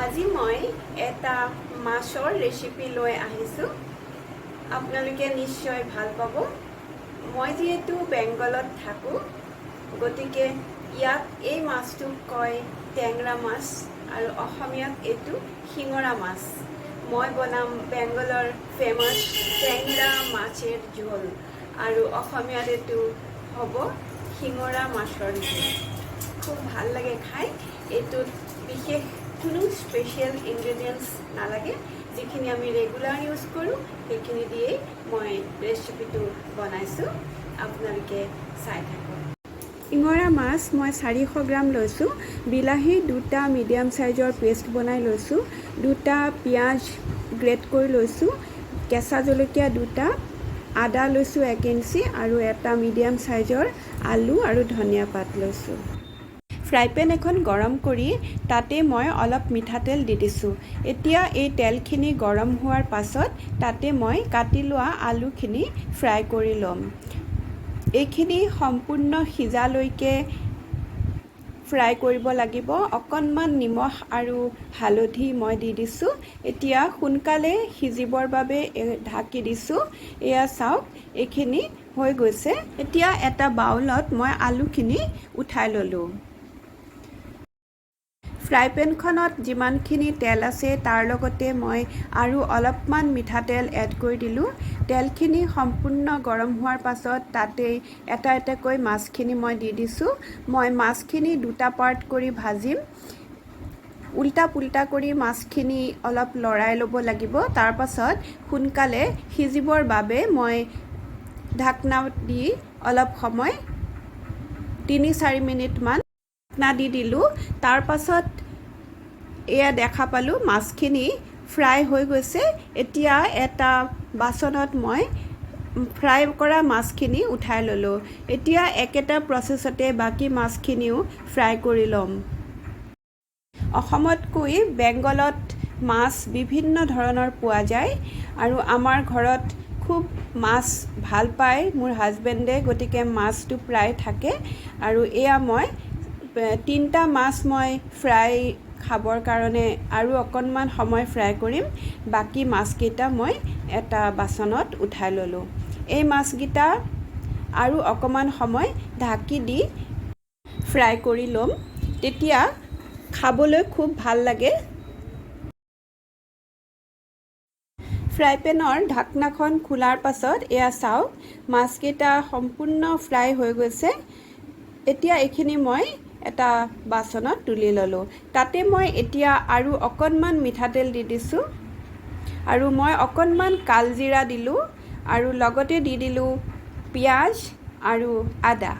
আজি মই এটা মাছৰ ৰেচিপি লৈ আহিছোঁ। আপোনালোকে নিশ্চয় ভাল পাব। মই যিহেতু বেংগলত থাকোঁ, গতিকে ইয়াত এই মাছটোক কয় টেঙৰা মাছ আৰু অসমীয়াত এইটো শিঙৰা মাছ। মই বনাম বেংগলৰ ফেমাছ টেঙৰা মাছেৰ জোল আৰু অসমীয়াত এইটো হ'ব শিঙৰা মাছৰ জোল। খুব ভাল লাগে খাই। এইটোত বিশেষ কোনো স্পেচিয়েল ইনগ্ৰেডিয়েণ্টছ নালাগে, যিখিনি আমি ৰেগুলাৰ ইউজ কৰোঁ সেইখিনি দিয়েই মই ৰেচিপিটো বনাইছোঁ। আপোনালোকে চাই থাকক। শিঙৰা মাছ মই 400 গ্ৰাম লৈছোঁ। বিলাহী 2টা মিডিয়াম চাইজৰ পেষ্ট বনাই লৈছোঁ। 2টা পিঁয়াজ গ্ৰেট কৰি লৈছোঁ। কেঁচা জলকীয়া 2টা, আদা লৈছোঁ 1 ইঞ্চি আৰু এটা মিডিয়াম চাইজৰ আলু আৰু ধনিয়া পাত লৈছোঁ। ফ্ৰাই পেন এখন গৰম কৰি তাতে মই অলপ মিঠাতেল দি দিছোঁ। এতিয়া এই তেলখিনি গৰম হোৱাৰ পাছত তাতে মই কাটি লোৱা আলুখিনি ফ্ৰাই কৰি ল'ম। এইখিনি সম্পূৰ্ণ সিজালৈকে ফ্ৰাই কৰিব লাগিব। অকণমান নিমখ আৰু হালধি মই দি দিছোঁ। এতিয়া সোনকালে সিজিবৰ বাবে ঢাকি দিছোঁ। এয়া চাওক, এইখিনি হৈ গৈছে। এতিয়া এটা বাউলত মই আলুখিনি উঠাই ল'লোঁ। ফ্ৰাই পেনখনত যিমানখিনি তেল আছে তাৰ লগতে মই আৰু অলপমান মিঠাতেল এড কৰি দিলোঁ। তেলখিনি সম্পূৰ্ণ গৰম হোৱাৰ পাছত তাতে এটা এটাকৈ মাছখিনি মই দি দিছোঁ। মই মাছখিনি 2টা পাৰ্ট কৰি ভাজিম। উল্টা পুল্টা কৰি মাছখিনি অলপ লৰাই ল'ব লাগিব। তাৰ পাছত সোনকালে সিজিবৰ বাবে মই ঢাকনা দি অলপ সময় 3-4 মিনিটমান ঢাকনা দি দিলোঁ। তাৰ পাছত এয়া দেখা পালোঁ মাছখিনি ফ্ৰাই হৈ গৈছে। এতিয়া এটা বাচনত মই ফ্ৰাই কৰা মাছখিনি উঠাই ল'লোঁ। এতিয়া একেটা প্ৰচেছতে বাকী মাছখিনিও ফ্ৰাই কৰি ল'ম। অসমতকৈ বেংগলত মাছ বিভিন্ন ধৰণৰ পোৱা যায় আৰু আমাৰ ঘৰত খুব মাছ ভাল পায় মোৰ হাজবেণ্ডে, গতিকে মাছটো প্ৰায় থাকে। আৰু এয়া মই 3টা মাছ মই ফ্ৰাই খাবৰ কাৰণে আৰু অকণমান সময় ফ্ৰাই কৰিম। বাকী মাছকেইটা মই এটা বাচনত উঠাই ল'লোঁ। এই মাছকেইটা আৰু অকণমান সময় ঢাকি দি ফ্ৰাই কৰি ল'ম, তেতিয়া খাবলৈ খুব ভাল লাগে। ফ্ৰাই পেনৰ ঢাকনাখন খোলাৰ পাছত এয়া চাওক, মাছকেইটা সম্পূৰ্ণ ফ্ৰাই হৈ গৈছে। এতিয়া এইখিনি মই এটা বাচনত তুলি ল'লোঁ। তাতে মই এতিয়া আৰু অকণমান মিঠাতেল দি দিছোঁ আৰু মই অকণমান কালজিৰা দিলোঁ আৰু লগতে দি দিলোঁ পিঁয়াজ আৰু আদা।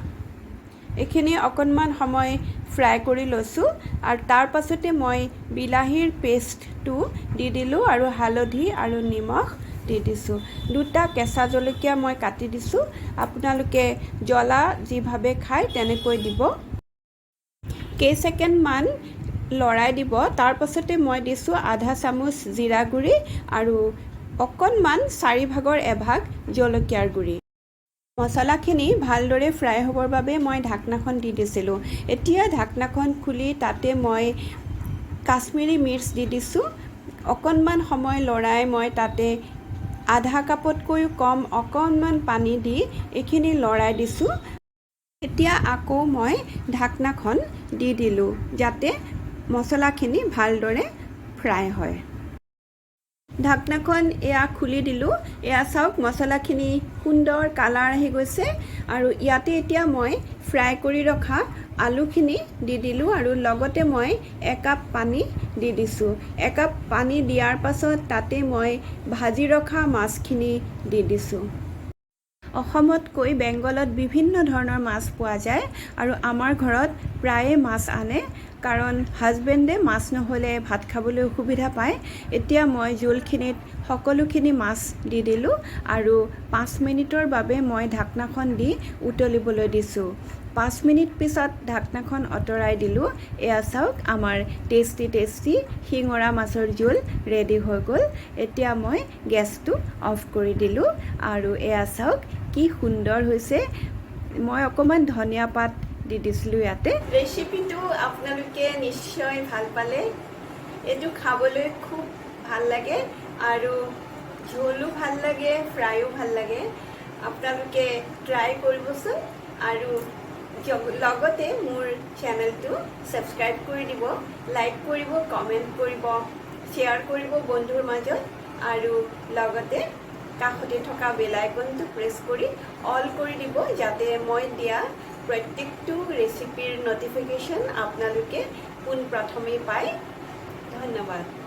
এইখিনি অকণমান সময় ফ্ৰাই কৰি লৈছোঁ আৰু তাৰ পাছতে মই বিলাহীৰ পেষ্টটো দি দিলোঁ আৰু হালধি আৰু নিমখ দি দিছোঁ। 2টা কেঁচা জলকীয়া মই কাটি দিছোঁ। আপোনালোকে জ্বলা যিভাৱে খায় তেনেকৈ দিব। কেইছেকেণ্ডমান লৰাই দিব। তাৰ পাছতে মই দিছোঁ আধা চামুচ জিৰা গুড়ি আৰু অকণমান 4ভাগৰ 1ভাগ জলকীয়াৰ গুড়ি। মছলাখিনি ভালদৰে ফ্ৰাই হ'বৰ বাবে মই ঢাকনাখন দি দিছিলোঁ। এতিয়া ঢাকনাখন খুলি তাতে মই কাশ্মীৰী মিৰ্চ দি দিছোঁ। অকণমান সময় লৰাই মই তাতে আধা কাপতকৈও কম অকণমান পানী দি এইখিনি লৰাই দিছোঁ। এতিয়া আকৌ মই ঢাকনাখন দি দিলোঁ যাতে মছলাখিনি ভালদৰে ফ্ৰাই হয়। ঢাকনাখন এয়া খুলি দিলোঁ। এয়া চাওক, মছলাখিনি সুন্দৰ কালাৰ আহি গৈছে আৰু ইয়াতে এতিয়া মই ফ্ৰাই কৰি ৰখা আলুখিনি দি দিলোঁ আৰু লগতে মই 1 কাপ পানী দি দিছোঁ। 1 কাপ পানী দিয়াৰ পাছত তাতে মই ভাজি ৰখা মাছখিনি দি দিছোঁ। অসমতকৈ বেংগলত বিভিন্ন ধৰণৰ মাছ পোৱা যায় আৰু আমাৰ ঘৰত প্ৰায়ে মাছ আনে, কাৰণ হাজবেণ্ডে মাছ নহ'লে ভাত খাবলৈ অসুবিধা পায়। এতিয়া মই জোলখিনিত সকলোখিনি মাছ দি দিলোঁ আৰু 5 মিনিটৰ বাবে মই ঢাকনাখন দি উতলিবলৈ দিছোঁ। 5 মিনিট পিছত ঢাকনাখন আঁতৰাই দিলোঁ। এয়া চাওক, আমাৰ টেষ্টি শিঙৰা মাছৰ জোল ৰেডি হৈ গ'ল। এতিয়া মই গেছটো অফ কৰি দিলোঁ আৰু এয়া চাওক কি সুন্দৰ হৈছে। মই অকণমান ধনিয়া পাত দি দিছিলোঁ ইয়াতে। ৰেচিপিটো আপোনালোকে নিশ্চয় ভাল পালে। এইটো খাবলৈ খুব ভাল লাগে আৰু ঝোলো ভাল লাগে, ফ্ৰাইও ভাল লাগে। আপোনালোকে ট্ৰাই কৰিবচোন আৰু লগতে মোৰ চেনেলটো ছাবস্ক্ৰাইব কৰি দিব, লাইক কৰিব, কমেণ্ট কৰিব, শ্বেয়াৰ কৰিব বন্ধুৰ মাজত আৰু লগতে কাষতে থকা বেল আইকনটো প্ৰেছ কৰি অল কৰি দিব যাতে মই দিয়া প্ৰত্যেকটো ৰেচিপিৰ নটিফিকেশ্যন আপোনালোকে পোনপ্ৰথমেই পায়। ধন্যবাদ।